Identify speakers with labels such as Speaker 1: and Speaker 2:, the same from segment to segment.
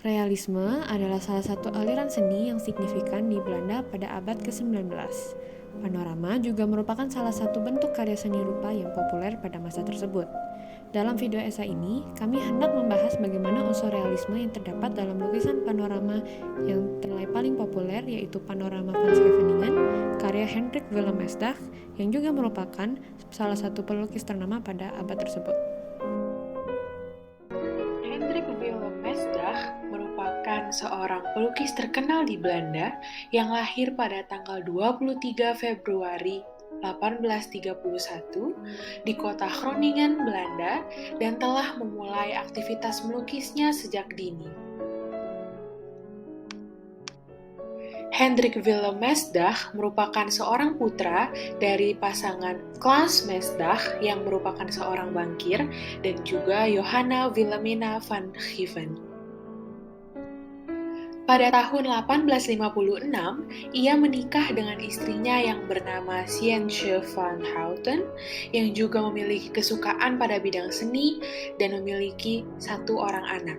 Speaker 1: Realisme adalah salah satu aliran seni yang signifikan di Belanda pada abad ke-19. Panorama juga merupakan salah satu bentuk karya seni rupa yang populer pada masa tersebut. Dalam video esai ini, kami hendak membahas bagaimana unsur realisme yang terdapat dalam lukisan panorama yang ternilai paling populer, yaitu Panorama van Scheveningen, karya Hendrik Willem Mesdag, yang juga merupakan salah satu pelukis ternama pada abad tersebut.
Speaker 2: Hendrik Willem Mesdag merupakan seorang pelukis terkenal di Belanda yang lahir pada tanggal 23 Februari 1831 di kota Groningen, Belanda, dan telah memulai aktivitas melukisnya sejak dini. Hendrik Willem Mesdag merupakan seorang putra dari pasangan Claes Mesdag yang merupakan seorang bankir dan juga Johanna Wilhelmina van Given. Pada tahun 1856, ia menikah dengan istrinya yang bernama Sientje van Houten, yang juga memiliki kesukaan pada bidang seni dan memiliki satu orang anak.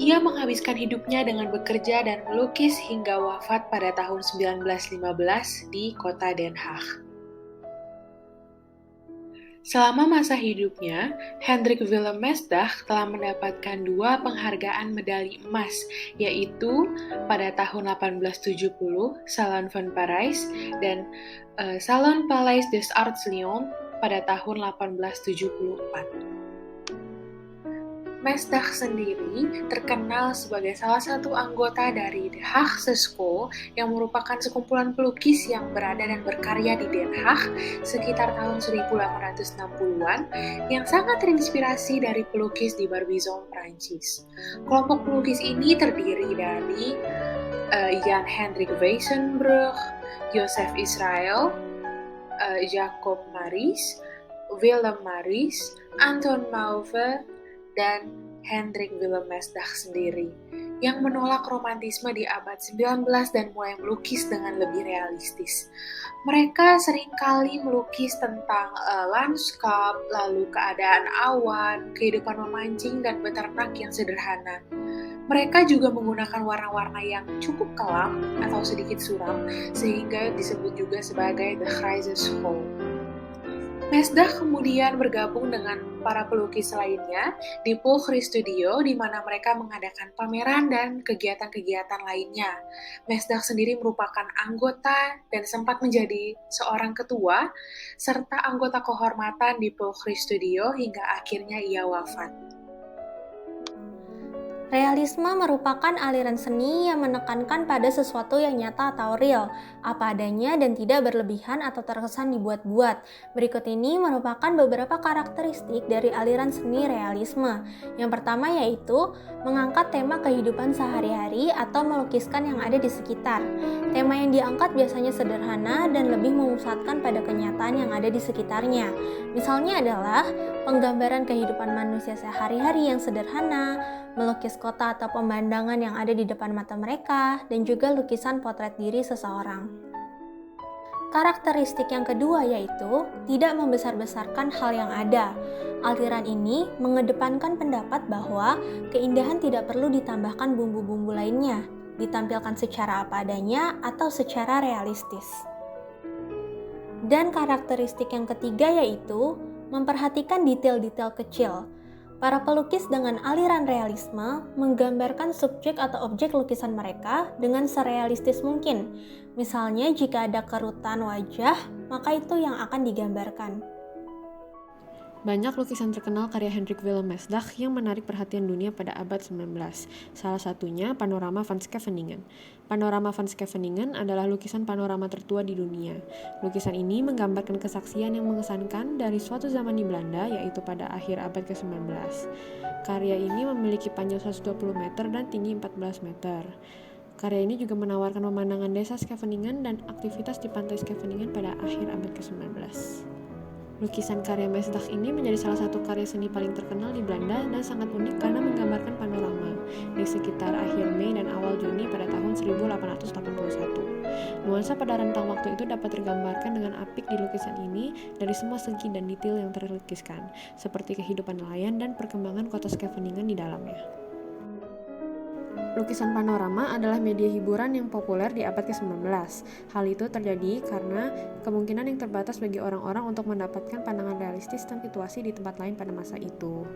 Speaker 2: Ia menghabiskan hidupnya dengan bekerja dan melukis hingga wafat pada tahun 1915 di kota Den Haag. Selama masa hidupnya, Hendrik Willem Mesdag telah mendapatkan 2 penghargaan medali emas, yaitu pada tahun 1870 Salon van Parijs dan Salon Palais des Arts Lyon pada tahun 1874. Mesdag sendiri terkenal sebagai salah satu anggota dari De Haagse School yang merupakan sekumpulan pelukis yang berada dan berkarya di Den Haag sekitar tahun 1860-an yang sangat terinspirasi dari pelukis di Barbizon, Prancis. Kelompok pelukis ini terdiri dari Jan Hendrik Wezenbrug, Joseph Israel, Jacob Maris, Willem Maris, Anton Mauve, dan Hendrik Willem Mesdag sendiri, yang menolak romantisme di abad 19 dan mulai melukis dengan lebih realistis. Mereka seringkali melukis tentang lanskap, lalu keadaan awan, kehidupan memancing, dan beternak yang sederhana. Mereka juga menggunakan warna-warna yang cukup kelam atau sedikit suram, sehingga disebut juga sebagai The Grijze School. Mesdag kemudian bergabung dengan para pelukis lainnya di Pulchry Studio, di mana mereka mengadakan pameran dan kegiatan-kegiatan lainnya. Mesdag sendiri merupakan anggota dan sempat menjadi seorang ketua serta anggota kehormatan di Pulchry Studio hingga akhirnya ia wafat.
Speaker 3: Realisme merupakan aliran seni yang menekankan pada sesuatu yang nyata atau real, apa adanya dan tidak berlebihan atau terkesan dibuat-buat. Berikut ini merupakan beberapa karakteristik dari aliran seni realisme. Yang pertama yaitu mengangkat tema kehidupan sehari-hari atau melukiskan yang ada di sekitar. Tema yang diangkat biasanya sederhana dan lebih memusatkan pada kenyataan yang ada di sekitarnya. Misalnya adalah penggambaran kehidupan manusia sehari-hari yang sederhana, melukis kota atau pemandangan yang ada di depan mata mereka, dan juga lukisan potret diri seseorang. Karakteristik yang kedua yaitu tidak membesar-besarkan hal yang ada. Aliran ini mengedepankan pendapat bahwa keindahan tidak perlu ditambahkan bumbu-bumbu lainnya, ditampilkan secara apa adanya atau secara realistis. Dan karakteristik yang ketiga yaitu memperhatikan detail-detail kecil. Para pelukis dengan aliran realisme menggambarkan subjek atau objek lukisan mereka dengan serealistis mungkin. Misalnya jika ada kerutan wajah, maka itu yang akan digambarkan.
Speaker 1: Banyak lukisan terkenal karya Hendrik Willem Mesdag yang menarik perhatian dunia pada abad 19. Salah satunya Panorama van Scheveningen. Panorama van Scheveningen adalah lukisan panorama tertua di dunia. Lukisan ini menggambarkan kesaksian yang mengesankan dari suatu zaman di Belanda, yaitu pada akhir abad ke-19. Karya ini memiliki panjang 120 meter dan tinggi 14 meter. Karya ini juga menawarkan pemandangan desa Scheveningen dan aktivitas di pantai Scheveningen pada akhir abad ke-19. Lukisan karya Mesdag ini menjadi salah satu karya seni paling terkenal di Belanda dan sangat unik karena menggambarkan panorama di sekitar akhir Mei dan awal Juni pada tahun 1881. Nuansa pada rentang waktu itu dapat tergambarkan dengan apik di lukisan ini dari semua segi dan detail yang terlukiskan, seperti kehidupan nelayan dan perkembangan kota Scheveningen di dalamnya. Lukisan panorama adalah media hiburan yang populer di abad ke-19. Hal itu terjadi karena kemungkinan yang terbatas bagi orang-orang untuk mendapatkan pandangan realistis tentang situasi di tempat lain pada masa itu.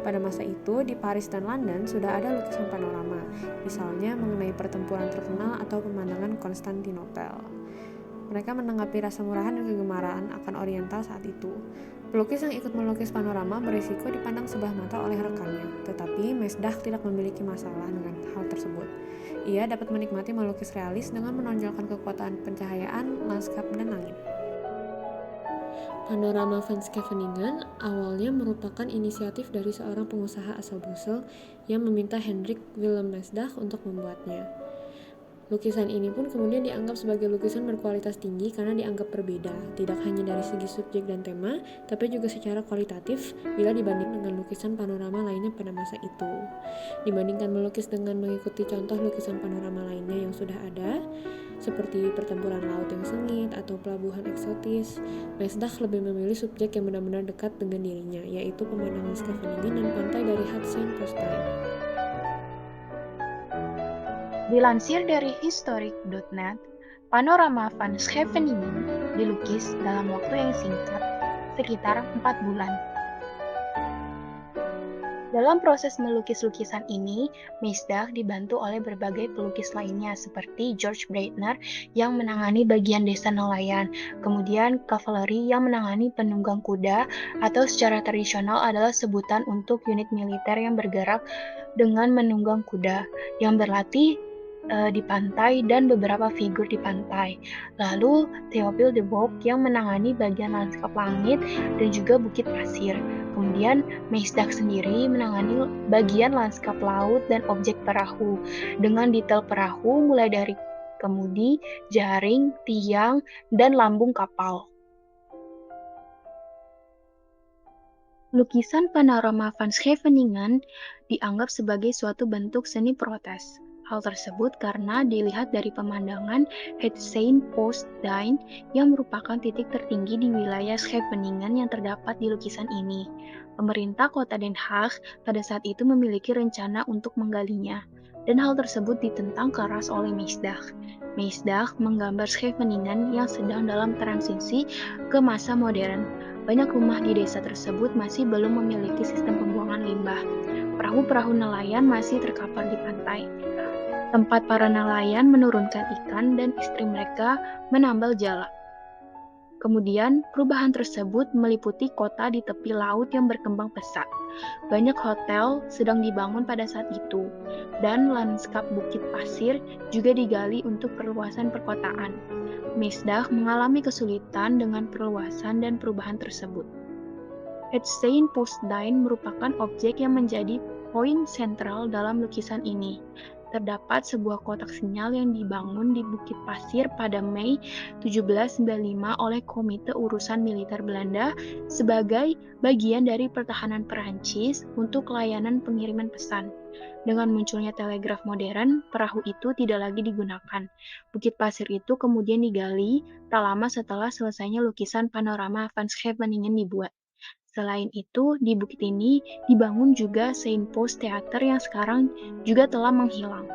Speaker 1: Pada masa itu, di Paris dan London sudah ada lukisan panorama, misalnya mengenai pertempuran terkenal atau pemandangan Konstantinopel. Mereka menanggapi rasa murahan dan kegemaran akan Oriental saat itu. Pelukis yang ikut melukis panorama berisiko dipandang sebelah mata oleh rekannya, tetapi Mesdag tidak memiliki masalah dengan hal tersebut. Ia dapat menikmati melukis realis dengan menonjolkan kekuatan pencahayaan, lanskap, dan langit. Panorama van Scheveningen awalnya merupakan inisiatif dari seorang pengusaha asal Brussel yang meminta Hendrik Willem Mesdag untuk membuatnya. Lukisan ini pun kemudian dianggap sebagai lukisan berkualitas tinggi karena dianggap berbeda, tidak hanya dari segi subjek dan tema, tapi juga secara kualitatif bila dibanding dengan lukisan panorama lainnya pada masa itu. Dibandingkan melukis dengan mengikuti contoh lukisan panorama lainnya yang sudah ada, seperti pertempuran laut yang sengit atau pelabuhan eksotis, Mesdag lebih memilih subjek yang benar-benar dekat dengan dirinya, yaitu pemandangan Scheveningen dan pantai dari Hudsonpostein.
Speaker 2: Dilansir dari historic.net, panorama van Scheveningen dilukis dalam waktu yang singkat, sekitar 4 bulan. Dalam proses melukis lukisan ini, Mesdag dibantu oleh berbagai pelukis lainnya seperti George Breitner yang menangani bagian desa nelayan, kemudian kavaleri yang menangani penunggang kuda, atau secara tradisional adalah sebutan untuk unit militer yang bergerak dengan menunggang kuda, yang berlatih di pantai dan beberapa figur di pantai. Lalu Théophile de Bock yang menangani bagian lanskap langit dan juga bukit pasir. Kemudian Mesdag sendiri menangani bagian lanskap laut dan objek perahu dengan detail perahu mulai dari kemudi, jaring, tiang, dan lambung kapal. Lukisan panorama van Scheveningen dianggap sebagai suatu bentuk seni protes. Hal tersebut karena dilihat dari pemandangan Het Seinpoostduin yang merupakan titik tertinggi di wilayah Scheveningen yang terdapat di lukisan ini. Pemerintah kota Den Haag pada saat itu memiliki rencana untuk menggalinya, dan hal tersebut ditentang keras oleh Mesdag. Mesdag menggambar Scheveningen yang sedang dalam transisi ke masa modern. Banyak rumah di desa tersebut masih belum memiliki sistem pembuangan limbah. Perahu-perahu nelayan masih terkapar di pantai. Tempat para nelayan menurunkan ikan dan istri mereka menambal jala. Kemudian, perubahan tersebut meliputi kota di tepi laut yang berkembang pesat. Banyak hotel sedang dibangun pada saat itu, dan lanskap bukit pasir juga digali untuk perluasan perkotaan. Mesdag mengalami kesulitan dengan perluasan dan perubahan tersebut. Het Seinpoostduin merupakan objek yang menjadi poin sentral dalam lukisan ini. Terdapat sebuah kotak sinyal yang dibangun di Bukit Pasir pada Mei 1795 oleh Komite Urusan Militer Belanda sebagai bagian dari pertahanan Perancis untuk layanan pengiriman pesan. Dengan munculnya telegraf modern, perahu itu tidak lagi digunakan. Bukit Pasir itu kemudian digali tak lama setelah selesainya lukisan panorama van Scheveningen dibuat. Selain itu, di bukit ini dibangun juga Seinpost Theater yang sekarang juga telah menghilang.